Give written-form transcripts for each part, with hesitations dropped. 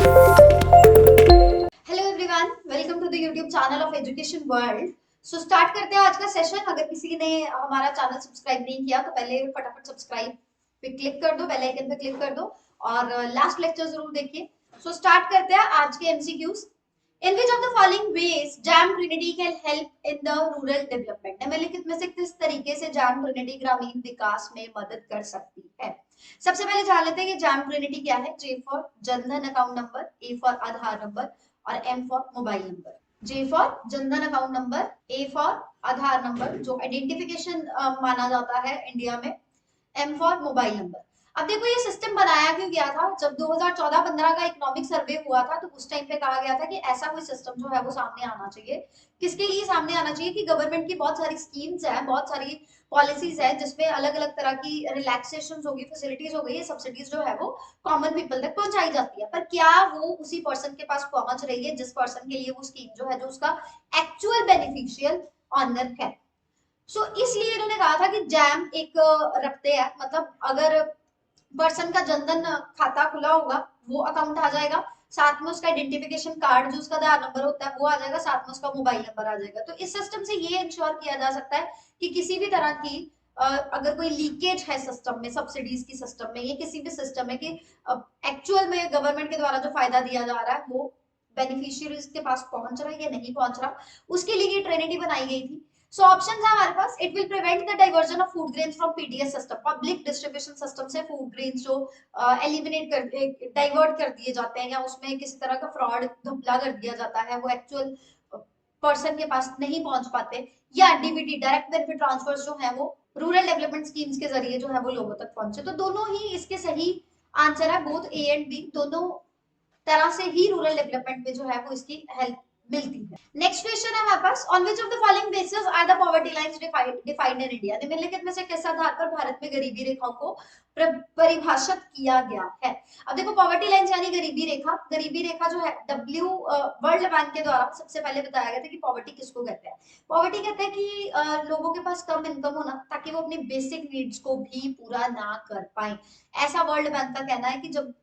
Hello everyone, welcome to the YouTube channel of education world. So start करते हैं आज का सेशन। अगर किसी ने हमारा चैनल सब्सक्राइब नहीं किया तो पहले फटाफट सब्सक्राइब पे क्लिक कर दो, बेल आइकन पे क्लिक कर दो और लास्ट लेक्चर जरूर देखिए। सो स्टार्ट करते हैं आज के MCQs. In which of the following veg jam Trinity can help in the rural development? निम्नलिखित में से किस तरीके से जैम ट्रिनिटी ग्रामीण विकास में मदद कर सकती है? सबसे पहले जान लेते हैं कि जैम ट्रिनिटी क्या है। J for Jandhan account number, A for Aadhaar number और M for mobile number. J for Jandhan account number, A for Aadhaar number जो आइडेंटिफिकेशन माना जाता है इंडिया में, एम फॉर मोबाइल नंबर। अब देखो ये सिस्टम बनाया क्यों गया था? जब 2014-15 का इकोनॉमिक सर्वे हुआ था तो उस टाइम पे कहा गया था कि ऐसा कोई सिस्टम जो है वो सामने आना चाहिए। किसके लिए सामने आना चाहिए? कि गवर्नमेंट की बहुत सारी स्कीम्स है, बहुत सारी पॉलिसीज है जिसमें अलग अलग तरह की रिलैक्सेशन होगी, फैसिलिटीज हो गई, सब्सिडीज जो है वो कॉमन पीपल तक पहुंचाई जाती है। पर क्या वो उसी पर्सन के पास पहुंच रही है जिस पर्सन के लिए वो स्कीम जो है, जो उसका एक्चुअल बेनिफिशियल ऑनर है? इसलिए इन्होंने कहा था कि जैम एक रखते हैं, मतलब अगर पर्सन का जनधन खाता खुला होगा वो अकाउंट आ जाएगा, साथ में उसका आइडेंटिफिकेशन कार्ड जो उसका आधार नंबर होता है वो आ जाएगा, साथ में उसका मोबाइल नंबर आ जाएगा। तो इस सिस्टम से ये इंश्योर किया जा सकता है कि किसी भी तरह की अगर कोई लीकेज है सिस्टम में, सब्सिडीज की सिस्टम में, ये किसी भी सिस्टम में, कि एक्चुअल में गवर्नमेंट के द्वारा जो फायदा दिया जा रहा है वो बेनिफिशियरीज के पास पहुंच रहा है या नहीं पहुंच रहा, उसके लिए ये ट्रिनिटी बनाई गई थी। सो ऑप्शंस है हमारे पास। It will prevent the diversion of food grains from PDS system, public distribution system से फूड ग्रेन्स जो एलिमिनेट कर डाइवर्ट कर दिए जाते हैं या उसमें किसी तरह का फ्रॉड धुपला कर दिया जाता है, वो एक्चुअल पर्सन के पास नहीं पहुंच पाते। या डीबीटी डायरेक्ट बेनिफिट ट्रांसफर्स जो है वो रूरल डेवलपमेंट स्कीम्स के जरिए जो है वो लोगों तक पहुंचे। तो दोनों ही इसके सही आंसर है, बोथ ए एंड बी, दोनों तरह से ही रूरल डेवलपमेंट में जो है वो इसकी हेल्प मिलती है। नेक्स्ट क्वेश्चन है हमारे पास। On which of the following basis are the poverty lines defined in India? निम्नलिखित में से किस आधार पर भारत में गरीबी रेखाओं को परिभाषित किया गया है? अब देखो पॉवर्टी लाइंस यानी गरीबी रेखा। गरीबी रेखा जो है डब्ल्यू वर्ल्ड बैंक के द्वारा सबसे पहले बताया गया था कि पॉवर्टी किसको कहते हैं। पॉवर्टी कहते हैं कि लोगों के पास कम इनकम होना ताकि वो अपनी बेसिक नीड्स को भी पूरा ना कर पाए। ऐसा वर्ल्ड बैंक का कहना है कि जब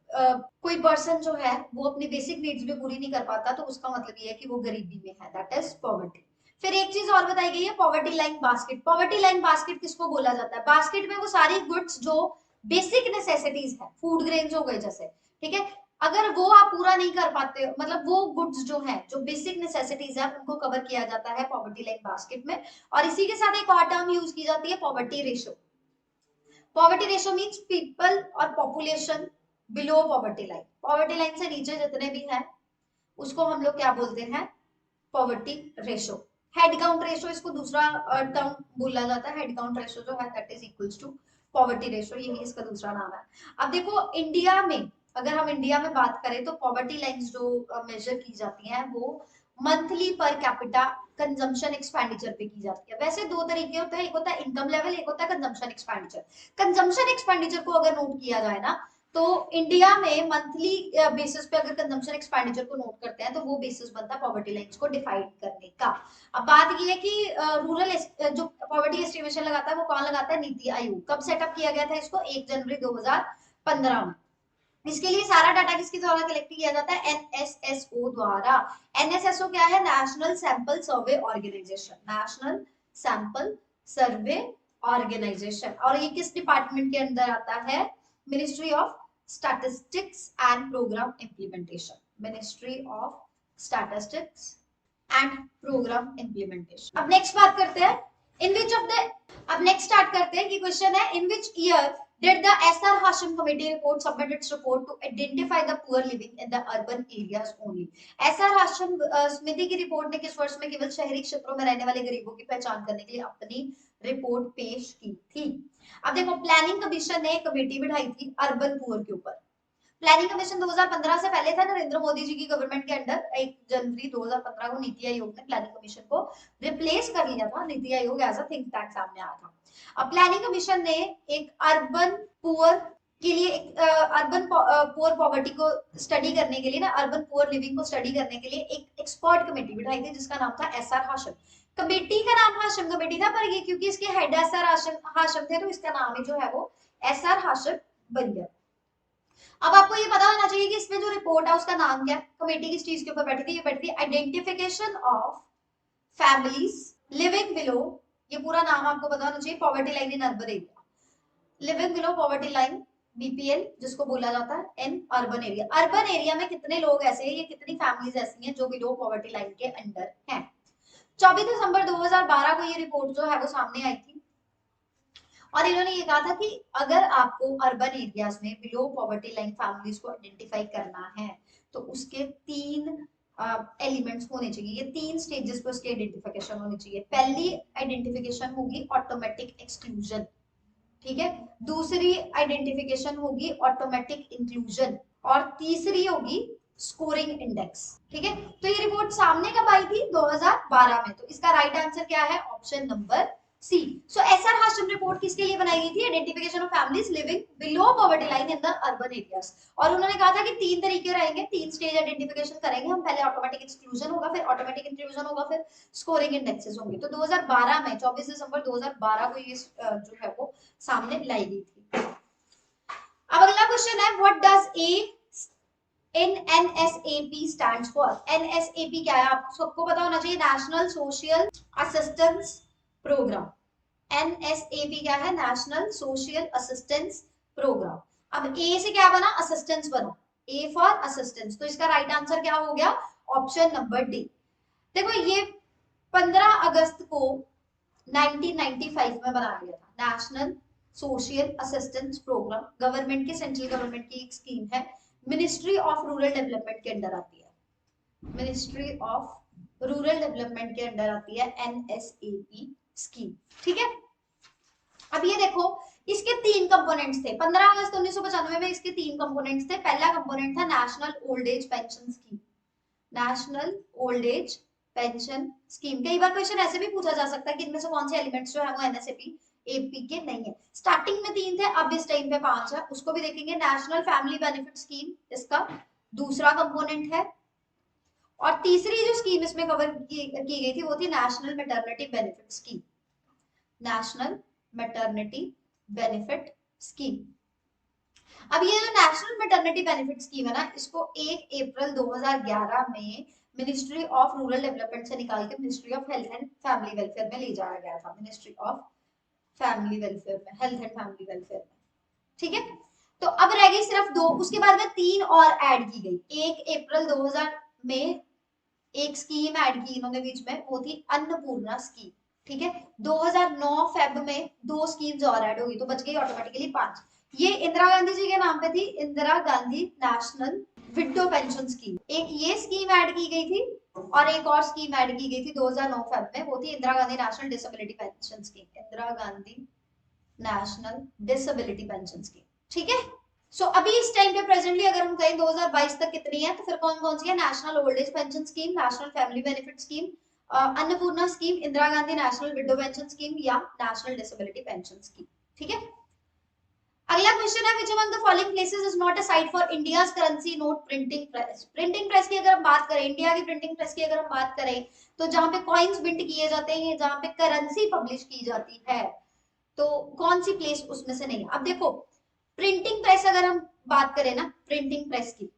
कोई पर्सन जो है वो अपनी बेसिक नीड्स भी पूरी नहीं कर पाता तो उसका मतलब ये है कि वो गरीबी में है, दैट इज पॉवर्टी। फिर एक चीज और बताई गई है, poverty line basket. Poverty line basket किसको बोला जाता है? बास्केट में वो सारी गुड्स जो बेसिक नेसेसिटीज है, फूड ग्रेन्स हो गए जैसे, ठीक है, अगर वो आप पूरा नहीं कर पाते, मतलब वो गुड्स जो है जो बेसिक नेसेसिटीज है उनको कवर किया जाता है पॉवर्टी लाइन बास्केट में। और इसी के साथ एक और टर्म यूज की जाती है, poverty ratio. Poverty ratio means people और population below poverty line. Poverty line से नीचे जितने भी हैं उसको हम लोग क्या बोलते हैं? Poverty ratio. Head count ratio इसको दूसरा टर्म बोला जाता है। हेड काउंट रेशो जो है that is equals to poverty ratio, यही इसका दूसरा नाम है। अब देखो इंडिया में, अगर हम इंडिया में बात करें तो पॉवर्टी लाइंस जो मेजर की जाती हैं वो monthly per capita consumption expenditure पे की जाती है। वैसे दो तरीके होते हैं, एक होता है इनकम लेवल, एक होता है कंजम्पशन एक्सपेंडिचर। कंजम्पशन एक्सपेंडिचर को अगर नोट किया जाए ना तो इंडिया में मंथली बेसिस पे अगर कंजम्पशन एक्सपेंडिचर को नोट करते हैं तो वो बेसिस बनता है पॉवर्टी लाइंस को डिफाइन करने का। अब बात ये है कि रूरल जो पॉवर्टी एस्टिमेशन लगाता है वो कौन लगाता है? नीति आयोग। कब सेटअप किया गया था इसको? 1 जनवरी 2015 में। इसके लिए सारा डाटा किसके द्वारा कलेक्ट किया जाता है? एनएसएसओ द्वारा। एनएसएसओ क्या है? National sample survey organisation. National sample survey organisation. और ये किस डिपार्टमेंट के अंदर आता है? Ministry of statistics and programme implementation. Ministry of statistics and programme implementation. अब नेक्स्ट बात करते हैं, इन विच ऑफ द, अब नेक्स्ट स्टार्ट करते हैं कि क्वेश्चन है, in which year did the SR Hashim committee report submit its report to identify the poor living in the urban areas only? SR Hashim समिति की report ने किस वर्ष में केवल शहरी क्षेत्रों में रहने वाले गरीबों की पहचान करने के लिए अपनी रिपोर्ट पेश की थी? अब देखो प्लानिंग कमीशन ने कमेटी बिठाई थी अर्बन पुअर के ऊपर। प्लानिंग कमीशन 2015 से पहले था नरेंद्र मोदी जी की गवर्नमेंट के अंडर। 1 जनवरी 2015 को नीति आयोग ने प्लानिंग कमीशन को रिप्लेस कर लिया था। NITI Aayog as a think tank सामने आया था। अब प्लानिंग कमीशन ने एक अर्बन पुअर के लिए, अर्बन पुअर पॉवर्टी को स्टडी करने के लिए ना, अर्बन पुअर लिविंग को स्टडी करने के लिए एक एक्सपर्ट कमेटी बिठाई थी जिसका नाम था एसआर हाशिम। कमेटी का नाम हाशिम कमेटी था, पर ये क्योंकि इसके हेड एसआर हाशिम थे तो इसका नाम ही जो है वो एसआर हाशिम बन गया। अब आपको ये पता होना चाहिए कि इसमें जो रिपोर्ट है उसका नाम क्या है, कमेटी किस चीज के ऊपर बैठी थी, ये बैठी थी identification of families living below, ये पूरा नाम आपको पता होना चाहिए, poverty line in urban area, living below poverty line BPL जिसको बोला जाता है in urban area. Urban area में कितने लोग ऐसे हैं, ये कितनी फैमिलीज ऐसी हैं जो बिलो पॉवर्टी लाइन के अंडर हैं। 24 दिसंबर 2012 को ये रिपोर्ट जो है वो सामने आई थी और इन्होंने ये कहा था कि अगर आपको अर्बन एरियाज में बिलो पॉवर्टी लाइन फैमिलीज को आइडेंटिफाई करना है तो उसके 3 एलिमेंट्स होने चाहिए, ये 3 स्टेजेस पे उसकी आइडेंटिफिकेशन होनी चाहिए। पहली आइडेंटिफिकेशन होगी ऑटोमेटिक एक्सक्लूजन, ठीक है, दूसरी आइडेंटिफिकेशन होगी ऑटोमेटिक इंक्लूजन और तीसरी होगी स्कोरिंग इंडेक्स, ठीक है। तो ये रिपोर्ट सामने कब आई थी, 2012 में। तो इसका राइट आंसर क्या है, ऑप्शन नंबर सी। सो एसआर हाशम रिपोर्ट किसके लिए बनाई गई थी, identification of families living below poverty line in the urban areas. और उन्होंने कहा था कि 3 तरीके रहेंगे, 3 स्टेज आइडेंटिफिकेशन करेंगे हम, पहले ऑटोमेटिक एक्सक्लूजन होगा, फिर ऑटोमेटिक इंक्लूजन होगा, फिर स्कोरिंग इंडेक्सेस होंगे। तो 2012 में 24 दिसंबर 2012 को ये जो है वो सामने लाई गई थी। अब अगला क्वेश्चन है, what does A in NSAP stands for. NSAP क्या है, आपको सबको पता होना चाहिए, national social assistance programme. NSAP क्या है, नेशनल सोशल असिस्टेंस प्रोग्राम। अब ए से क्या बना, असिस्टेंस बना, ए फॉर असिस्टेंस, तो इसका राइट आंसर क्या हो गया, ऑप्शन नंबर डी। देखो ये 15 अगस्त को 1995 में बनाया गया था, national social assistance programme, government की, सेंट्रल गवर्नमेंट की एक स्कीम है, मिनिस्ट्री ऑफ रूरल डेवलपमेंट के अंडर आती है, मिनिस्ट्री ऑफ रूरल डेवलपमेंट के अंडर आती है एनएसएपी स्कीम, ठीक है। अब ये देखो इसके 3 कंपोनेंट्स थे, 15 अगस्त 1995 में इसके 3 कंपोनेंट्स थे। पहला कंपोनेंट था national old age pension scheme, national old age pension scheme. कई बार क्वेश्चन ऐसे भी पूछा जा सकता है कि इनमें से कौन से एलिमेंट्स जो है वो एनएसएपी एपी के नहीं है। स्टार्टिंग में 3 थे, अब इस टाइम पे 5 है, उसको भी देखेंगे। नेशनल फैमिली बेनिफिट स्कीम इसका दूसरा कंपोनेंट है और तीसरी जो स्कीम इसमें कवर की गई थी वो थी national maternity benefit scheme, national maternity benefit scheme. अब ये जो नेशनल मैटरनिटी बेनिफिट स्कीम है ना, इसको 1 अप्रैल 2011 में मिनिस्ट्री ऑफ रूरल डेवलपमेंट से निकाल के ministry of health and family welfare में ले जाया गया था, मिनिस्ट्री ऑफ फैमिली वेलफेयर में, हेल्थ एंड फैमिली वेलफेयर में, ठीक है। तो अब रह गई सिर्फ 2, उसके बाद में 3 और ऐड की गई। 1 अप्रैल 2000 में एक स्कीम ऐड की इन्होंने बीच में, वो थी अन्नपूर्णा स्कीम, ठीक है। 2009 फेब में 2 स्कीम्स और ऐड होगी, तो बच गई ऑटोमेटिकली 5। ये इंदिरा गांधी जी के नाम पे थी, Indira Gandhi national window pension scheme. एक ये स्कीम ऐड की गई थी और एक और स्कीम ऐड की गई थी 2009 फेब में, वो थी Indira Gandhi national disability pension scheme, Indira Gandhi national disability pension scheme, ठीक है। सो अभी इस टाइम पे प्रेजेंटली अगर हम कहें 2022 तक कितनी है, तो फिर कौन कौन सी है, national old age pension scheme, national family benefit scheme, Annapurna scheme, Indira Gandhi national window pension scheme या नेशनल डिसेबिलिटी पेंशन स्कीम, ठीक है। अगला क्वेश्चन है, which among the following places is not a site for India's currency note printing press. Printing press की अगर हम बात करें, इंडिया की प्रिंटिंग प्रेस की अगर हम बात करें, तो जहां पे कॉइन्स प्रिंट किए जाते हैं, जहां पे करेंसी पब्लिश की जाती है, तो कौन सी प्लेस उसमें से नहीं है। अब देखो प्रिंटिंग प्रेस अगर हम बात करें ना, प्रिंटिंग प्रेस की,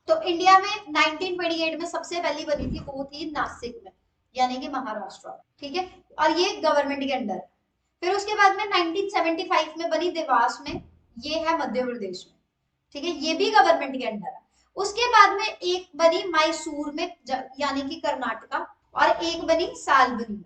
तो इंडिया में 1928 में सबसे पहली बनी थी, वो थी नासिक में, यानी कि महाराष्ट्र, ठीक है, और ये गवर्नमेंट के अंडर। फिर उसके बाद में 1975 में बनी देवास में, ये है मध्य प्रदेश में, ठीक है, ये भी गवर्नमेंट के अंडर है। उसके बाद में एक बनी मैसूर में, यानी कि कर्नाटका, और एक बनी सालबनी में,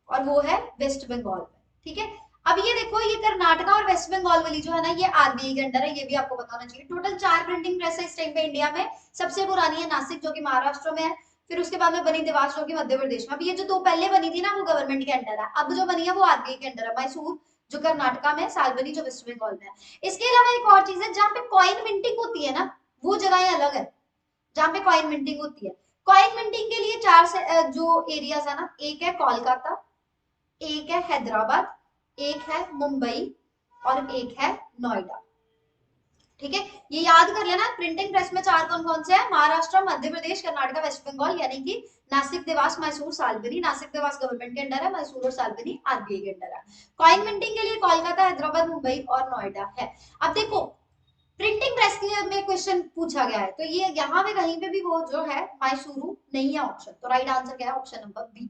और वो है वेस्ट बंगाल में, ठीक है। अब ये देखो, ये कर्नाटका और वेस्ट बंगाल वाली जो है ना, ये आरबीआई के अंडर है, ये भी आपको पता होना चाहिए। टोटल 4 प्रिंटिंग प्रेस है इस टाइम पे इंडिया में। सबसे पुरानी है नासिक जो कि महाराष्ट्र में है, फिर उसके बाद में बनी देवास जो कि मध्य प्रदेश में। अब ये जो 2 पहले बनी थी ना, वो गवर्नमेंट के अंडर है, अब जो बनी है वो आरबीआई के अंडर है, मैसूर जो कर्नाटका में, सालबनी जो वेस्ट बंगाल में है। इसके अलावा एक और चीज है, जहाँ पे कॉइन मिंटिंग होती है ना, वो जगह अलग है जहाँ पे कॉइन मिंटिंग होती है। कॉइन मिंटिंग के लिए 4 जो एरियाज है ना, एक है कोलकाता, एक है हैदराबाद, एक है मुंबई और एक है नोएडा, ठीक है। ये याद कर लेना, प्रिंटिंग प्रेस में 4 कौन कौन से हैं, महाराष्ट्र, मध्य प्रदेश, कर्नाटका, वेस्ट बंगाल, यानी कि नासिक, देवास, मैसूर, सालबनी। नासिक देवास गवर्नमेंट के अंडर है, मैसूर और सालबनी आरबीआई के अंडर है। कॉइन मिंटिंग के लिए कोलकाता, हैदराबाद, मुंबई और नोएडा है। अब देखो प्रिंटिंग प्रेस के में क्वेश्चन पूछा गया है, तो ये यहाँ पे कहीं पे भी वो जो है मायसूरू नहीं है ऑप्शन, तो राइट आंसर क्या है? Option number B.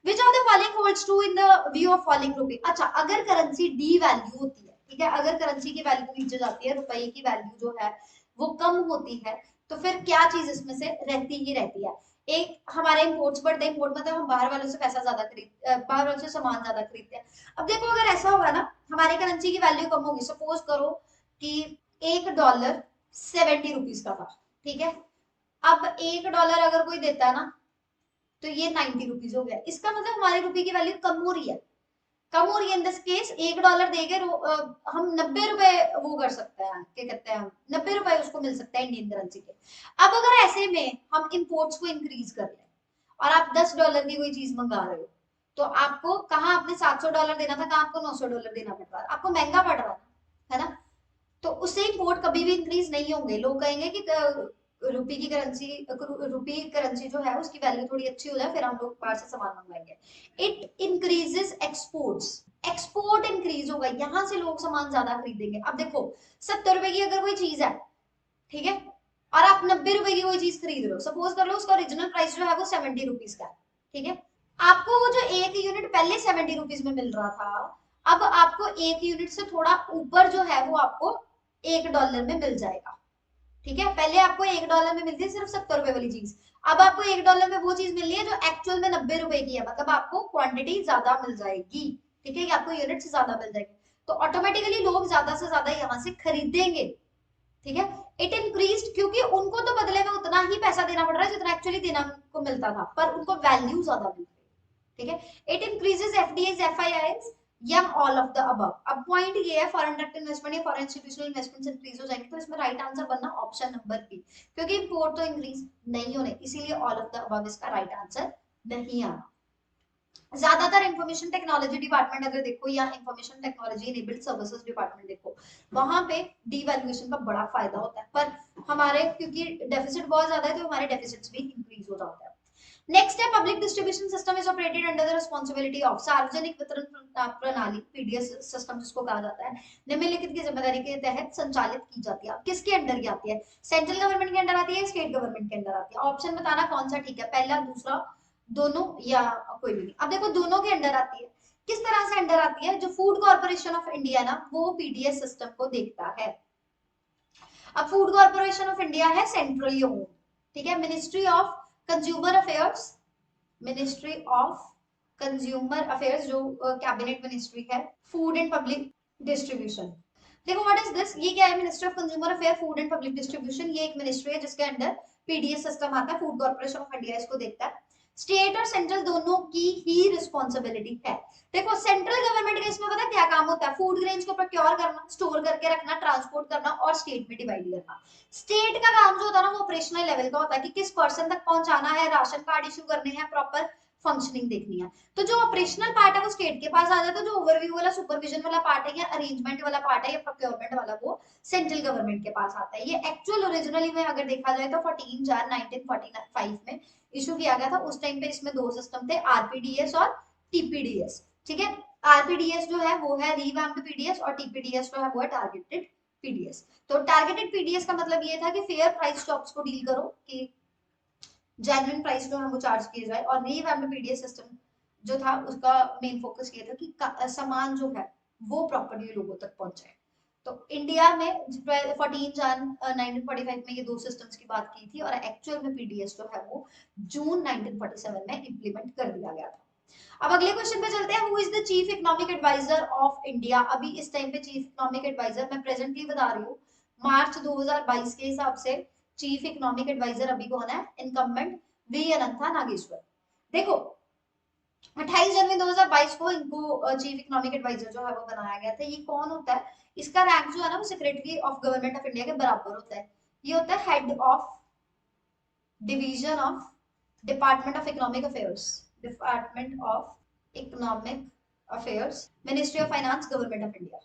Which of the following holds true in the view of falling rupee? अच्छा, अगर करेंसी डी वैल्यू होती है, ठीक है, अगर करेंसी की वैल्यू नीचे जाती है, रुपए की वैल्यू जो है वो कम होती है, तो फिर क्या चीज इसमें से रहती ही रहती है? एक हमारे इम्पोर्ट्स बढ़ते हैं, इम्पोर्ट मतलब हम बाहर वालों से पैसा ज्यादा बाहर वालों से सामान ज्यादा खरीदते हैं। अब देखो अगर ऐसा होगा ना, हमारी करेंसी की वैल्यू कम होगी, सपोज करो कि $1 70 का था, ठीक है, अब $1 अगर कोई देता है ना, तो ये 90 रुपीज हो गया, इसका मतलब हमारी रुपए की वैल्यू कम हो रही है, कम हो रही है। इन दिस केस $1 देके हम 90 रुपए वो कर सकते हैं, क्या कहते हैं, 90 रुपए उसको मिल सकता है इंडियन करेंसी के। अब अगर ऐसे में हम इंपोर्ट्स को इंक्रीज कर लें और आप $10 की कोई चीज मंगा रहे हो, तो आपको कहाँ आपने $700 देना था, कहाँ आपको $900 देना पड़ रहा है, आपको महंगा पड़ रहा है ना? तो उससे इंपोर्ट कभी भी इंक्रीज नहीं होंगे। लोग कहेंगे कि रुपी की करेंसी, रुपी करेंसी जो है उसकी वैल्यू थोड़ी अच्छी हो जाए, फिर हम लोग बाहर से सामान मंगवाएंगे। It increases exports, export increase होगा, यहाँ से लोग सामान ज्यादा खरीदेंगे। अब देखो 70 रुपए की अगर कोई चीज है, ठीक है, और आप 90 रुपए की कोई चीज खरीद रहे हो, सपोज कर लो उसका ओरिजिनल प्राइस जो है वो 70 रुपीज का है, ठीक है, आपको वो जो एक यूनिट पहले 70 रुपीज में मिल रहा था, अब आपको एक यूनिट से थोड़ा ऊपर जो है वो आपको $1 में मिल जाएगा, ठीक है। पहले आपको $1 में मिलती है सिर्फ 70 रुपए वाली चीज, अब आपको $1 में वो चीज मिल रही है जो एक्चुअल में 90 रुपए की है, मतलब आपको क्वांटिटी ज्यादा मिल जाएगी, ठीक है, आपको यूनिट से ज्यादा मिल जाएगी, तो ऑटोमेटिकली लोग ज्यादा से ज्यादा यहाँ से खरीदेंगे, ठीक है। इट इंक्रीज, क्योंकि उनको तो बदले में उतना ही पैसा देना पड़ रहा है जितना एक्चुअली देना को मिलता था, पर उनको वैल्यू ज्यादा मिल रही है, ठीक है। इट इंक्रीजेस एफडीआईज, एफआईआईज या ऑल ऑफ द अबव। अब पॉइंट ये है फॉरेन डायरेक्ट इन्वेस्टमेंट या फॉरेन इंस्टीट्यूशनल इन्वेस्टमेंट इंक्रीज हो जाएंगे, तो इसमें राइट आंसर बनना ऑप्शन नंबर बी, क्योंकि इंपोर्ट तो इंक्रीज नहीं होने, इसीलिए ऑल ऑफ द अबव इसका राइट आंसर नहीं आना। ज्यादातर इंफॉर्मेशन टेक्नोलॉजी डिपार्टमेंट अगर देखो या information technology enabled services department देखो, वहां पे डीवैल्यूएशन का बड़ा फायदा होता है, पर हमारे क्योंकि डेफिसिट बहुत ज्यादा है तो हमारे डेफिसिट्स भी इंक्रीज हो जाते हैं। नेक्स्ट है public distribution system is operated under the responsibility of, सार्वजनिक वितरण प्रणाली पीडीएस सिस्टम जिसको कहा जाता है, निम्नलिखित की जिम्मेदारी के तहत संचालित की जाती है। किसके अंडर की आती है? सेंट्रल गवर्नमेंट के अंडर आती है, स्टेट गवर्नमेंट के अंदर आती है? ऑप्शन बताना कौन सा ठीक है, पहला, दूसरा, दोनों या कोई भी नहीं। अब देखो दोनों के अंडर आती है, किस तरह से अंडर आती है? जो फूड कॉर्पोरेशन ऑफ इंडिया ना, वो पीडीएस सिस्टम को देखता है। अब फूड कॉर्पोरेशन ऑफ इंडिया है सेंट्रली ओन्ड, ठीक है। Ministry of consumer affairs, ministry of consumer affairs जो कैबिनेट मिनिस्ट्री है, फूड एंड पब्लिक डिस्ट्रीब्यूशन। देखो व्हाट इज दिस, ये क्या है? Ministry of consumer affair, food and public distribution, ये एक मिनिस्ट्री है जिसके अंडर पीडीएस सिस्टम आता है। फूड कॉर्पोरेशन ऑफ इंडिया इसको देखता है। स्टेट और सेंट्रल दोनों की ही रिस्पॉन्सिबिलिटी है। देखो सेंट्रल गवर्नमेंट का इसमें पता क्या काम होता है? फूड ग्रेन्स को प्रोक्योर करना, स्टोर करके रखना, ट्रांसपोर्ट करना और स्टेट में डिवाइड करना। स्टेट का काम जो होता है ना वो ऑपरेशनल लेवल का होता है कि किस पर्सन तक पहुंचाना है, राशन कार्ड इशू करने हैं, प्रॉपर फंक्शनिंग देखनी है। तो जो ऑपरेशनल पार्ट है वो स्टेट के पास आ जाता है, जो ओवरव्यू वाला सुपरविजन वाला पार्ट है या अरेंजमेंट वाला पार्ट है या प्रोक्योरमेंट वाला, वो सेंट्रल गवर्नमेंट के पास आता है। ये एक्चुअल ओरिजिनली में अगर देखा जाए तो 14 jan 1945 में इशू किया गया था। उस टाइम पे इसमें दो सिस्टम थे, आरपीडीएस और टीपीडीएस, ठीक है। आरपीडीएस जो है वो है रिवैम्प्ड पीडीएस और टीपीडीएस जो है वो है टारगेटेड पीडीएस। तो टारगेटेड पीडीएस का मतलब ये था कि फेयर प्राइस शॉप्स को डील करो, कि जेन्युइन प्राइस जो है वो चार्ज किए जाए, और रिवैम्प्ड पीडीएस सिस्टम जो था उसका मेन फोकस ये था कि सामान जो है वो प्रॉपर्ली लोगों तक पहुंचे। तो इंडिया में 14 jan 1945 में ये दो सिस्टम्स की बात की थी, और एक्चुअल में पीडीएस जो है वो जून 1947 में इंप्लीमेंट कर दिया गया था। अब अगले क्वेश्चन पे चलते हैं। Who is the chief economic adviser of India? अभी इस टाइम पे चीफ इकोनॉमिक एडवाइजर मैं प्रेजेंटली बता रही हूँ, मार्च 2022 के हिसाब से चीफ इकोनॉमिक एडवाइजर अभी कौन है? इनकम्बेंट वी अनंता नागेश्वर। देखो 28 जनवरी 2022 को इनको चीफ इकोनॉमिक एडवाइजर जो है वो बनाया गया था। ये कौन होता है? इसका रैंक जो है ना वो secretary of government of India के बराबर होता है। ये होता है head of division of department of economic affairs, department of economic affairs, ministry of finance, government of India.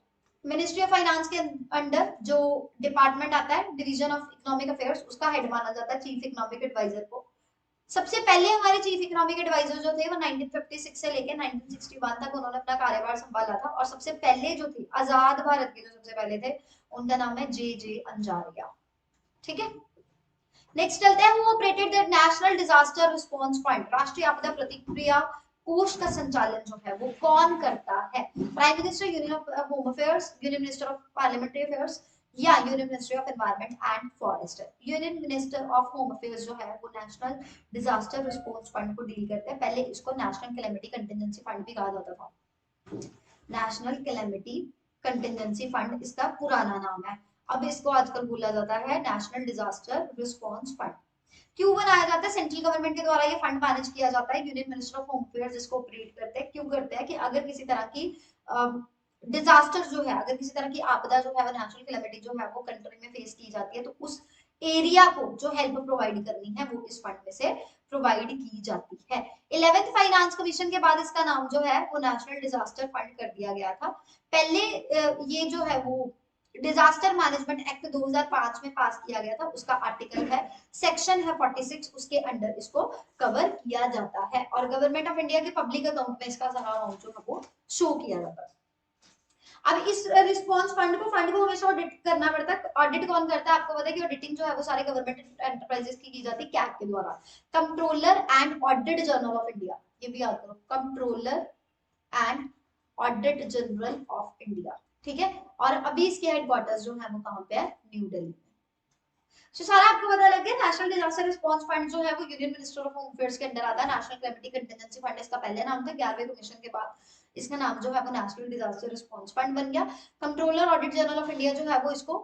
Ministry of finance के अंडर जो डिपार्टमेंट आता है डिवीजन ऑफ इकोनॉमिक अफेयर्स, उसका हेड माना जाता है चीफ इकोनॉमिक एडवाइजर को। सबसे पहले हमारे चीफ इकोनॉमिक एडवाइजर जो थे वो 1956 से लेके 1961 तक उन्होंने अपना कार्यभार संभाला था, और सबसे पहले जो थे आजाद भारत के जो सबसे पहले थे उनका नाम है जे अंजारिया। ठीक है, नेक्स्ट चलते हैं, who operated the national disaster response fund, राष्ट्रीय आपदा प्रतिक्रिया कोष का संचालन जो है वो कौन करता है? Prime minister, union of home affairs, union minister of parliamentary affairs, या union ministry of environment and forest. Union minister of home affairs जो है वो नेशनल डिजास्टर रिस्पांस फंड को डील करते हैं। पहले इसको नेशनल कैलेमिटी कंटिजेंसी फंड भी कहा जाता था, नेशनल कैलेमिटी कंटिजेंसी फंड इसका पुराना नाम है, अब इसको आजकल बोला जाता है नेशनल डिजास्टर रिस्पांस फंड। क्यों बनाया जाता है? सेंट्रल गवर्नमेंट के द्वारा ये फंड मैनेज किया जाता है, union minister of home affairs जिसको ऑपरेट करते हैं। क्यों करते हैं कि अगर किसी तरह की डिजास्टर जो है, अगर किसी तरह की आपदा जो है वो नेशनल कैलेमिटी जो है वो कंट्री में फेस की जाती है, तो उस एरिया को जो हेल्प प्रोवाइड करनी है वो इस फंड में से प्रोवाइड की जाती है। 11th फाइनेंस कमीशन के बाद इसका नाम जो है वो नेशनल डिजास्टर फंड कर दिया गया था। पहले ये जो है वो डिजास्टर मैनेजमेंट एक्ट 2005 में पास किया गया था, उसका आर्टिकल है, सेक्शन है 46, उसके अंडर इसको कवर किया जाता है, और गवर्नमेंट ऑफ इंडिया के पब्लिक अकाउंट में इसका सारा अमाउंट जो है वो शो किया जाता है। अब इस रिस्पांस फंड को हमेशा ऑडिट करना पड़ता है। ऑडिट कौन करता है? आपको पता है कि ऑडिटिंग जो है वो सारे गवर्नमेंट एंटरप्राइजेस की जाती है कैग के द्वारा, controller and audit general of India, ये भी याद करो, controller and audit general of India. ठीक है, और अभी इसके हेडक्वार्टर्स जो है वो कहां पे है? न्यू दिल्ली में। तो सारा आपको पता लग गया। नेशनल डिजास्टर रिस्पांस फंड जो है वो union minister of home affairs के अंडर आता है। नेशनल कैलेमिटी कंटिजेंसी फंड इसका पहले नाम था, 11वें कमीशन के बाद इसका नाम जो है वो नेशनल डिजास्टर रिस्पांस फंड बन गया। Controller audit general of India जो है वो इसको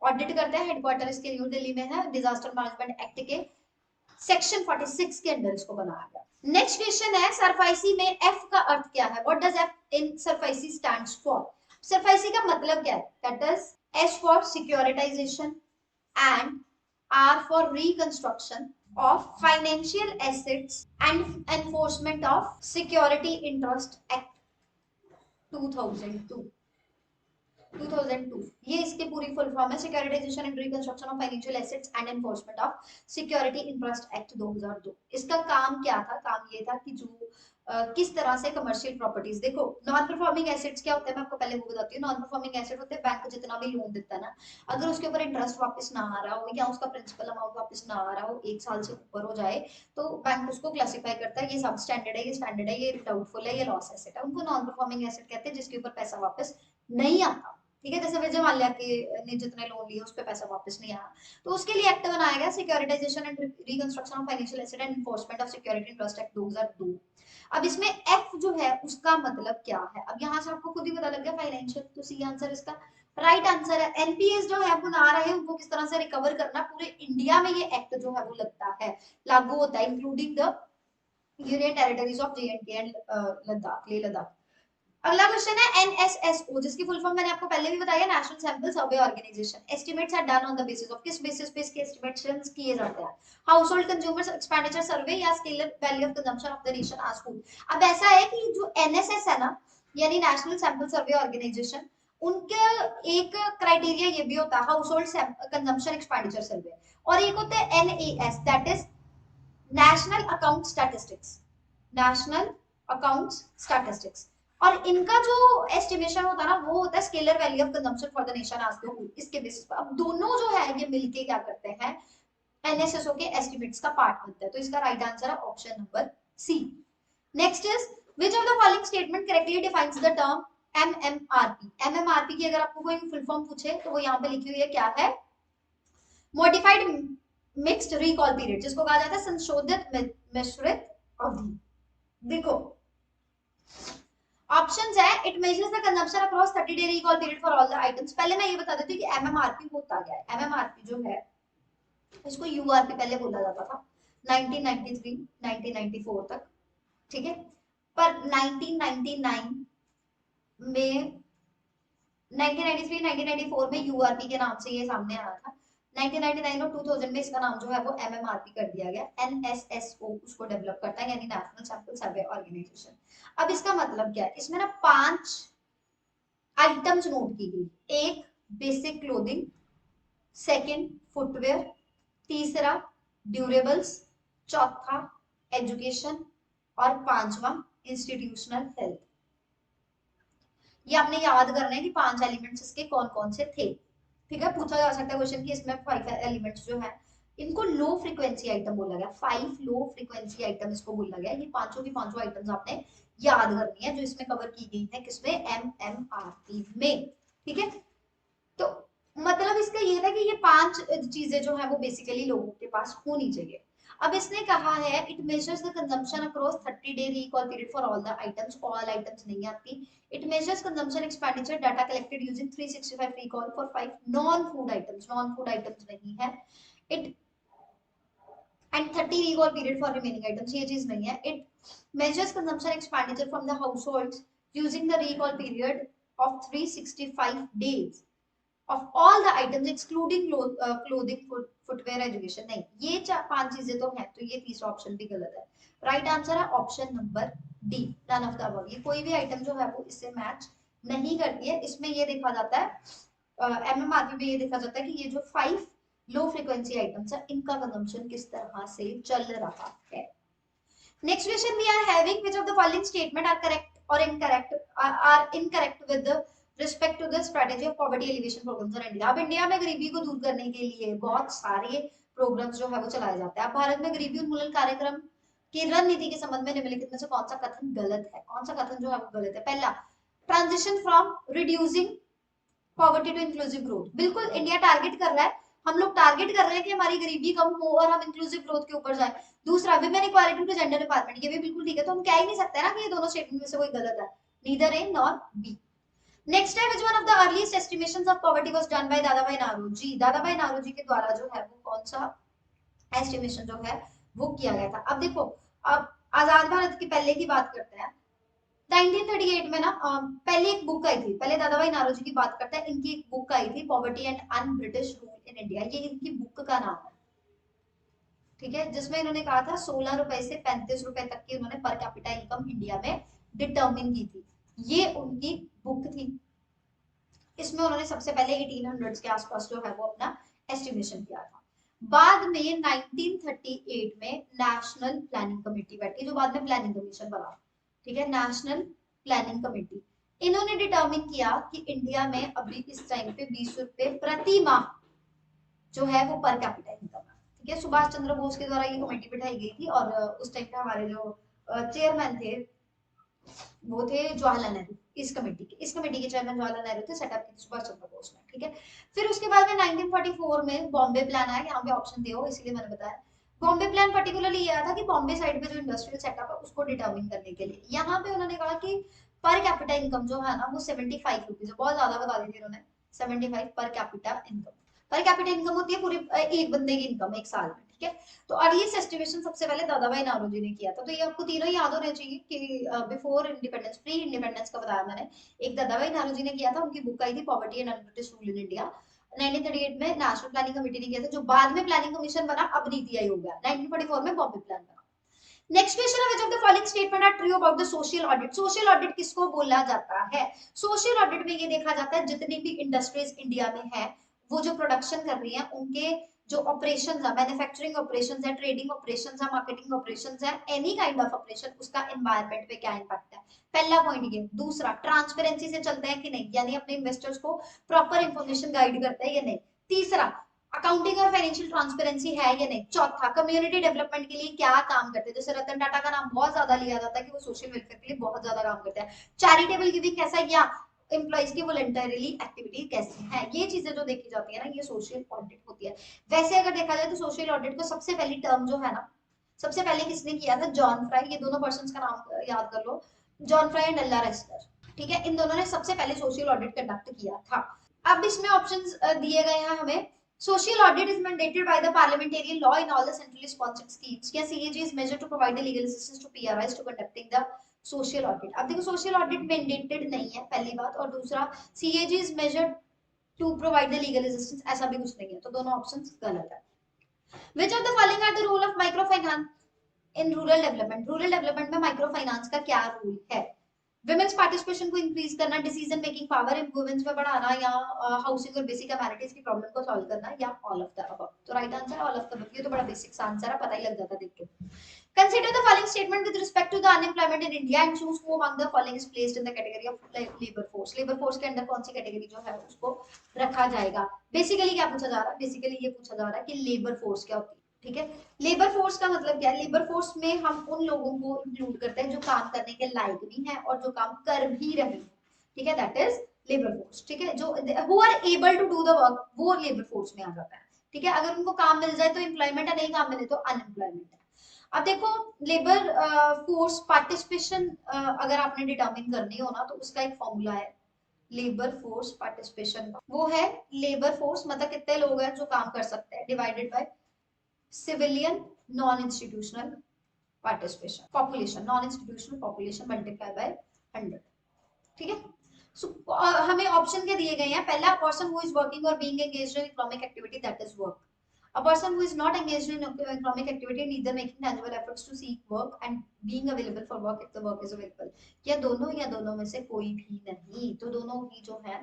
ऑडिट करते हैं, हेडक्वार्टर इसके न्यू दिल्ली में है। डिजास्टर मैनेजमेंट एक्ट के सेक्शन 46 के अंदर इसको बनाया गया। नेक्स्ट क्वेश्चन है, सरफाइसी में एफ का अर्थ क्या है? What does F in SARFAESI stands for? SARFAESI का मतलब क्या है? That is S for securitisation and R for reconstruction of financial assets and enforcement of Security Interest Act 2002। 2002 ये इसकी पूरी फुल फॉर्म है, securitisation and reconstruction of financial assets and enforcement of security interest act 2002। इसका काम क्या था? काम ये था कि जो किस तरह से कमर्शियल प्रॉपर्टीज, देखो नॉन परफॉर्मिंग एसेट्स क्या होते हैं मैं आपको पहले वो बताती हूँ। नॉन परफॉर्मिंग एसेट होते हैं बैंक जितना भी लोन देता है ना, अगर उसके ऊपर इंटरेस्ट वापस ना आ रहा हो या उसका प्रिंसिपल अमाउंट वापस ना आ रहा हो, 1 साल से ऊपर हो जाए, तो बैंक उसको क्लासिफाई करता है, ये सब स्टैंडर्ड है, ये स्टैंडर्ड है, ये डाउटफुल है, ये लॉस एसेट है, उनको नॉन परफॉर्मिंग एसेट कहते हैं जिसके ऊपर पैसा वापस नहीं आता। ठीक है, जैसे विजय माल्या के ने जितने लोन लिए उस पे पैसा वापस नहीं आया, तो उसके लिए एक्ट बनाया गया, securitisation and reconstruction of financial asset and enforcement of security interest act 2002। अब इसमें एफ जो है उसका मतलब क्या है? अब यहाँ से आपको खुद ही पता लग गया, फाइनेंशियल, तो सी आंसर इसका राइट आंसर है। एनपीएस जो है बना रहे हैं उनको किस तरह से रिकवर करना, पूरे इंडिया में ये एक्ट जो है वो लगता है, लागू होता है, including the union territories of J and Ladakh, Leh Ladakh. अगला क्वेश्चन है एनएसएसओ, जिसकी फुल फॉर्म मैंने आपको पहले भी बताया, national sample survey organisation. Estimates are done on the basis of, किस बेसिस पे इसके एस्टिमेशंस किए जाते हैं? Household consumer expenditure survey या scalar value of consumption of the nation आज फूड। अब ऐसा है कि जो एनएसएस है ना, यानी नेशनल सैंपल सर्वे ऑर्गेनाइजेशन, उनके एक क्राइटेरिया ये भी होता है हाउस होल्ड कंजम्पशन एक्सपेंडिचर सर्वे, और एक होता है एनएएस, that is national account statistics, national accounts statistics. और इनका जो एस्टिमेशन होता है ना वो होता है scalar value of consumption for the nation आज द होल, इसके बेसिस पर। अब दोनों जो है ये मिलके क्या करते हैं? एनएसएसओ के एस्टिमेट्स का पार्ट बनता है, तो इसका राइट आंसर है option number C. Next is which of the following statement correctly defines the term MMRP? MMRP की अगर आपको कोई फुल फॉर्म पूछे तो वो यहाँ पे लिखी हुई है, क्या है? मॉडिफाइड मिक्स्ड रिकॉल पीरियड, जिसको कहा जाता है संशोधित मिश्रित अवधि। देखो ऑप्शंस है, it measures the consumption across 30 day recall period for all the items. पहले मैं ये बता देती हूँ कि एमएमआरपी होता क्या है। एमएमआरपी जो है इसको यूआरपी पहले बोला जाता था 1993 1994 तक, ठीक है, पर 1999 में 1993 1994 में यूआरपी के नाम से ये सामने आया था। 1999 और 2000 में इसका नाम जो है वो एमएमआरपी कर दिया गया। एनएसएसओ उसको डेवलप करता है, यानी नेशनल सैंपल सर्वे ऑर्गेनाइजेशन। अब इसका मतलब क्या है? इसमें ना 5 आइटम्स नोट की गई। एक बेसिक क्लोथिंग, सेकंड फुटवेयर, तीसरा ड्यूरेबल्स, चौथा एजुकेशन और पांचवा इंस्टीट्यूशनल हेल्थ। ये आपने याद करना है कि 5 एलिमेंट्स इसके कौन कौन से थे। ठीक है, पूछा जा सकता है क्वेश्चन कि इसमें 5 एलिमेंट्स जो है इनको लो फ्रीक्वेंसी आइटम बोला गया, 5 लो फ्रीक्वेंसी आइटम इसको बोला गया। ये पांचों की पांचों आइटम्स आपने याद करनी है जो इसमें कवर की गई है, किसमें, एमएमआरपी में। ठीक है, तो मतलब इसका ये था कि ये 5 चीजें जो है वो बेसिकली लोगों के पास होनी चाहिए। अब इसने कहा है it measures the consumption across 30 day recall period for all the items. All items नहीं आती। It measures consumption expenditure data collected using 365 recall for 5 non food items. Non food items नहीं है। It and 30 recall period for remaining items, ये चीज नहीं है। It measures consumption expenditure from the households using the recall period of 365 days of all the items excluding clothing, footwear, education। नहीं, ये 5 चीजें तो हैं, तो ये तीसरा ऑप्शन भी गलत है। राइट आंसर है option number D, none of the above. ये कोई भी आइटम जो है वो इससे मैच नहीं करती है। इसमें ये देखा जाता है एमएमआरपी में ये देखा जाता है कि ये जो 5 लो फ्रीक्वेंसी आइटम्स है इनका कंजम्पशन किस तरह से चल रहा है। नेक्स्ट क्वेश्चन दिया है having which of the following statement are correct और incorrect with respect to the strategy of poverty alleviation programmes in India. अब इंडिया में गरीबी को दूर करने के लिए बहुत सारे प्रोग्राम्स जो है वो चलाए जाते हैं। अब भारत में गरीबी उन्मूलन कार्यक्रम की रणनीति के संबंध में निम्नलिखित में से कौन सा कथन गलत है? कौन सा कथन जो है वो गलत है? पहला, transition from reducing poverty to inclusive growth. बिल्कुल इंडिया टारगेट कर रहा है, हम लोग टारगेट कर रहे हैं कि हमारी गरीबी कम हो और हम इंक्लूसिव ग्रोथ के ऊपर जाए। दूसरा, women equality to gender empowerment, ये भी बिल्कुल ठीक है। तो हम कह ही नहीं सकते ना कि ये दोनों स्टेटमेंट में से कोई गलत है, neither A nor be. Next है, which one of the earliest estimations of poverty was done by Dadabhai Naoroji. Dadabhai Naoroji के द्वारा जो है वो कौन सा एस्टिमेशन जो है वो किया गया था? अब देखो, अब आजाद भारत की पहले की बात करते हैं। 1938 में ना पहले एक बुक आई थी, पहले दादाभाई नारोजी की बात करते हैं। इनकी एक बुक आई थी, poverty and un British rule in India, ये इनकी बुक का नाम है। ठीक है, जिसमें इन्होंने कहा था 16 रुपए से 35 रुपए तक की उन्होंने पर कैपिटा इनकम इंडिया में डिटर्मिन की थी। ये उनकी बुक थी। इसमें उन्होंने सबसे पहले 1800 के आसपास जो है वो अपना एस्टिमेशन किया था। बाद में 1938 में नेशनल प्लानिंग कमेटी बैठी, जो बाद में प्लानिंग कमीशन बना। ठीक है, नेशनल प्लानिंग कमेटी, इन्होंने डिटर्मिन किया कि इंडिया में अभी इस टाइम पे 20 रुपए प्रति माह जो है वो पर कैपिटा इनकम है। ठीक है, सुभाष चंद्र बोस के द्वारा ये कमेटी बिठाई गई थी और उस टाइम पे हमारे जो चेयरमैन थे वो थे जवाहरलाल नेहरू। इस कमेटी के चेयरमैन जवाहरलाल नेहरू थे, सेटअप की सुभाष चंद्र बोस ने। ठीक है, फिर उसके बाद में 1944 में बॉम्बे प्लान आया। यहाँ पे ऑप्शन दिए हो इसलिए मैंने बताया। बॉम्बे प्लान पर्टिकुलरली ये आया था कि बॉम्बे साइड पे जो इंडस्ट्रियल सेटअप है उसको डिटर्मिन करने के लिए। यहाँ पे उन्होंने कहा कि पर कैपिटा इनकम जो है ना वो 75 रुपीज, बहुत ज्यादा बता दी थी उन्होंने, 75 per capita income. Per capita income होती है पूरी एक बंदे की इनकम एक साल में। ठीक है, तो अर्लीस्ट एस्टिमेशन सबसे पहले दादाभाई नारोजी ने किया था। तो ये आपको तीनों याद होने चाहिए कि बिफोर इंडिपेंडेंस, प्री इंडिपेंडेंस का बताया मैंने। एक दादाभाई नारोजी ने किया था, उनकी बुक आई थी poverty and un-British rule in India. 1938 में नेशनल प्लानिंग कमेटी ने किया था, जो बाद में प्लानिंग कमीशन बना, अब नीति आयोग है। 1944 में बॉम्बे प्लान बना। नेक्स्ट क्वेश्चन है, which of the following statement are true about the social audit. Social audit किसको बोला जाता है? सोशल ऑडिट में ये देखा जाता है जितनी भी इंडस्ट्रीज इंडिया में है वो जो प्रोडक्शन कर रही है उनके जो ऑपरेशंस है, मैन्युफैक्चरिंग ऑपरेशंस है, ट्रेडिंग ऑपरेशंस है, मार्केटिंग ऑपरेशंस है, एनी काइंड ऑफ ऑपरेशन, उसका एनवायरनमेंट पे क्या इंपैक्ट है। पहला पॉइंट ये। दूसरा, ट्रांसपेरेंसी से चलते हैं कि नहीं, यानी अपने इन्वेस्टर्स को प्रॉपर इंफॉर्मेशन गाइड करते हैं या नहीं। तीसरा, अकाउंटिंग और फाइनेंशियल ट्रांसपेरेंसी है या नहीं। चौथा, कम्युनिटी डेवलपमेंट के लिए क्या काम करते हैं। जैसे रतन टाटा का नाम बहुत ज्यादा लिया जाता है कि वो सोशल वेलफेयर के लिए बहुत ज्यादा काम करते हैं। चैरिटेबल गिविंग कैसा है, या एम्प्लॉइज की वॉलंटरीली एक्टिविटी कैसी है, ये चीजें जो देखी जाती है ना, ये सोशल ऑडिट होती है। वैसे अगर देखा जाए तो सोशल ऑडिट को सबसे पहली टर्म जो है ना, सबसे पहले किसने किया था? John Fry. ये दोनों पर्संस का नाम याद कर लो, जॉन फ्राई एंड अल्ला रेस्लर। ठीक है, इन दोनों ने सबसे पहले सोशल ऑडिट कंडक्ट किया था। अब इसमें ऑप्शंस दिए गए हैं हमें। Social audit is mandated by the parliamentary law in all the centrally sponsored schemes. क्या CAG is measured to provide the legal assistance to PRIs to conducting the social audit. अब देखो social audit mandated नहीं है पहली बात, और दूसरा CAG is measured to provide the legal assistance, ऐसा भी कुछ नहीं है, तो दोनों ऑप्शंस गलत है। Which of the following are the rule of microfinance in rural development? Rural development में माइक्रो फाइनेंस का क्या रूल है? विमेन्स पार्टिसिपेशन को इंक्रीज करना, decision making power in women's में बढ़ाना, या हाउसिंग और बेसिक अमेनिटीज की प्रॉब्लम को सॉल्व करना, या ऑल ऑफ द अबव। तो right answer all of the above. ये तो बड़ा बेसिक आंसर है, पता ही लग जाता देख के। Consider the following statement with respect to the unemployment in India and choose who among the following is placed in the category of labour force. Labour force के अंदर कौन सी कैटेगरी जो है उसको रखा जाएगा। बेसिकली क्या पूछा जा रहा है, बेसिकली ये पूछा जा रहा है कि लेबर फोर्स क्या होती है। ठीक है, लेबर फोर्स का मतलब क्या है, लेबर फोर्स में हम उन लोगों को इंक्लूड करते हैं जो काम करने के लायक भी हैं और जो काम कर भी रहे हैं। ठीक है, दैट इज लेबर फोर्स। ठीक है, जो who are able to do the work, वो लेबर फोर्स में आ जाता है। ठीक है, अगर उनको काम मिल जाए तो एम्प्लॉयमेंट है, नहीं काम मिले तो अनएम्प्लॉयमेंट है। अब देखो, लेबर फोर्स पार्टिसिपेशन अगर आपने डिटरमिन करनी हो ना, तो उसका एक फॉर्मूला है लेबर फोर्स पार्टिसिपेशन का। वो है लेबर फोर्स मतलब कितने लोग हैं जो काम कर सकते हैं, divided by civilian non institutional participation population, non institutional population multiply by 100। ठीक है, सो हमें ऑप्शन क्या दिए गए हैं। पहला, पर्सन हु इज वर्किंग और being engaged in economic activity that is work. A person who is not engaged in economic activity, neither making tangible efforts to seek work and being available for work if the work is available। या दोनों में से कोई भी नहीं, तो दोनों ही जो है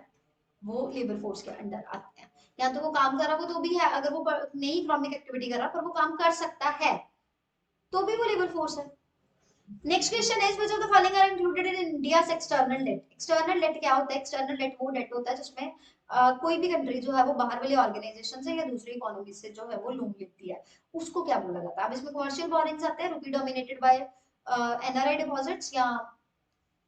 वो लेबर फोर्स के अंडर आते हैं। या तो वो काम कर रहा हो तो भी है, अगर वो नहीं इकोनॉमिक एक्टिविटी कर रहा पर वो काम कर सकता है तो भी वो लेबर फोर्स है। Next question is which of the following are included in India's external debt. External debt क्या होता है, एक्सटर्नल डेट वो डेट होता है जिसमें कोई भी कंट्री जो है वो बाहर वाले ऑर्गेनाइजेशन से या दूसरी इकोनॉमी से जो है वो लोन लेती है, उसको क्या बोला जाता है। अब इसमें कमर्शियल बोरिंग्स आते हैं, रुपी डोमिनेटेड बाय एनआरआई डिपॉजिट्स, या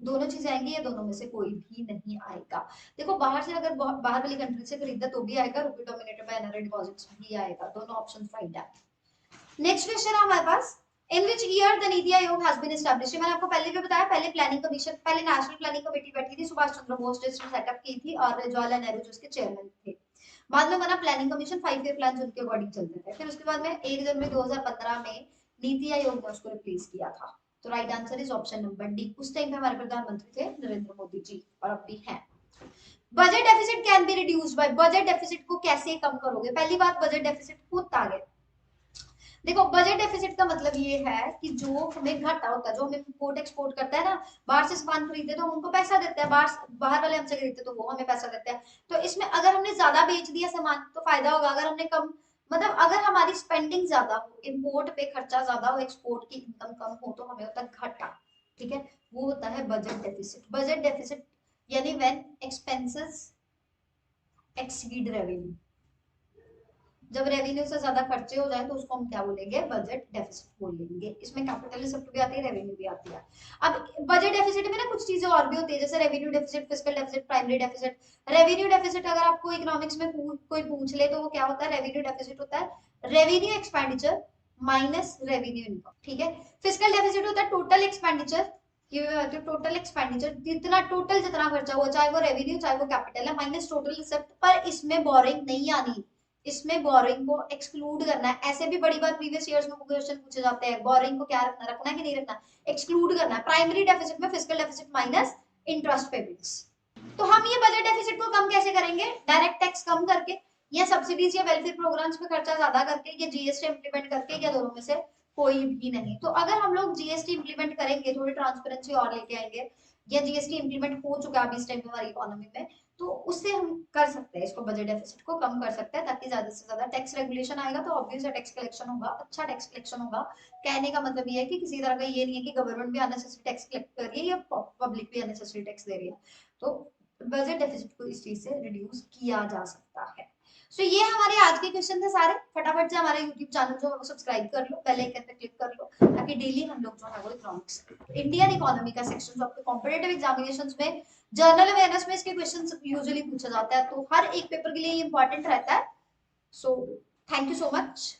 दोनों चीजें आएंगी, या दोनों में से कोई भी नहीं आएगा। देखो, बाहर से अगर बाहर वाली कंट्री से खरीदा तो भी आएगा, रुपी डोमिनेटेड बाय एनआरआई डिपॉजिट्स भी आएगा, दोनों ऑप्शन राइट है। नेक्स्ट क्वेश्चन है हमारे पास, इन which year the NITI Aayog has been established. मैंने आपको पहले भी बताया, पहले प्लानिंग कमीशन, पहले नेशनल प्लानिंग कमेटी बैठी थी, सुभाष चंद्र बोस ने सेटअप की थी और जवाहरलाल नेहरू जो उसके चेयरमैन थे। बाद में बना प्लानिंग कमीशन, 5 ईयर प्लान उनके अकॉर्डिंग चलते थे। फिर उसके बाद में 1 जनवरी 2015 में नीति आयोग ने उसको रिप्लेस किया था। तो right answer is option number D. उस टाइम पे हमारे प्रधानमंत्री थे नरेंद्र मोदी जी, और अब भी हैं। Budget deficit can be reduced by, budget deficit को कैसे कम करोगे। पहली बात, बजट डेफिसिट खुद आ गए। देखो, बजट डेफिसिट का मतलब ये है कि जो हमें घाटा होता है, जो हमें इंपोर्ट एक्सपोर्ट करता है ना, बाहर से सामान खरीदते तो हम उनको पैसा देते हैं, बाहर वाले हमसे खरीदते तो वो हमें पैसा देते हैं। तो इसमें अगर हमने ज्यादा बेच दिया सामान तो फायदा होगा, अगर हमने कम, मतलब अगर हमारी स्पेंडिंग ज्यादा हो, इंपोर्ट पे खर्चा ज्यादा हो, एक्सपोर्ट की इनकम कम हो, तो हमें होता है घाटा। ठीक है, वो होता है बजट डेफिसिट। बजट डेफिसिट यानी व्हेन एक्सपेंसेस एक्सीड रेवेन्यू, जब रेवेन्यू से ज्यादा खर्चे हो जाए तो उसको हम क्या बोलेंगे, बजट डेफिसिट बोलेंगे। इसमें कैपिटल रिसिप्ट भी आती है, रेवेन्यू भी आती है। अब बजट डेफिसिट में ना कुछ चीजें और भी होती है, जैसे revenue deficit, fiscal deficit, primary deficit. Revenue deficit अगर आपको इकोनॉमिक्स में कोई पूछ ले तो वो क्या होता है, रेवेन्यू डेफिसिट होता है revenue expenditure minus revenue income. ठीक है, फिस्कल डेफिसिट होता है टोटल एक्सपेंडिचर, टोटल एक्सपेंडिचर जितना टोटल जितना खर्चा हुआ, चाहे वो रेवेन्यू चाहे वो कैपिटल है, माइनस टोटल रिसिप्ट। पर इसमें बोरिंग नहीं आनी, इसमें बोरिंग को एक्सक्लूड करना है। ऐसे भी बड़ी बार प्रीवियस ईयर्स में क्वेश्चन पूछे जाते हैं, बोरिंग को क्या रखना, रखना कि नहीं रखना, एक्सक्लूड करना है। प्राइमरी डेफिसिट में fiscal deficit minus interest payments. तो हम ये बजट डेफिसिट को कम कैसे करेंगे, डायरेक्ट टैक्स कम करके, या सब्सिडीज या वेलफेयर प्रोग्राम्स में खर्चा ज्यादा करके, या जीएसटी इंप्लीमेंट करके, या दोनों में से कोई भी नहीं। तो अगर हम लोग जीएसटी इंप्लीमेंट करेंगे, थोड़ी ट्रांसपेरेंसी और लेके आएंगे, या जीएसटी इंप्लीमेंट हो चुका है अभी इस टाइम में हमारी इकोनॉमी में, तो उससे हम कर सकते हैं, इसको बजट डेफिसिट को कम कर सकते हैं, ताकि ज्यादा से ज्यादा टैक्स रेगुलेशन आएगा तो ऑब्वियस टैक्स कलेक्शन होगा, अच्छा टैक्स कलेक्शन होगा। कहने का मतलब ये है कि किसी तरह का ये नहीं है कि गवर्नमेंट भी अननेसेसरी टैक्स कलेक्ट कर रही है या पब्लिक भी अननेसेसरी टैक्स दे रही है। तो बजट डेफिसिट को इस चीज से रिड्यूस किया जा सकता है। सो ये हमारे आज के क्वेश्चन थे सारे। फटाफट से हमारे यूट्यूब चैनल जो है वो सब्सक्राइब कर लो, बेल आइकन पे क्लिक कर लो, ताकि डेली हम लोग जो है वो इकोनॉमिक्स, इंडियन इकोनॉमी का सेक्शन जो आपके कॉम्पिटिटिव एग्जामिनेशंस में, जर्नल अवेयरनेस में इसके क्वेश्चंस यूजुअली पूछा जाता है, तो हर एक पेपर के लिए ये इंपॉर्टेंट रहता है। So thank you so much.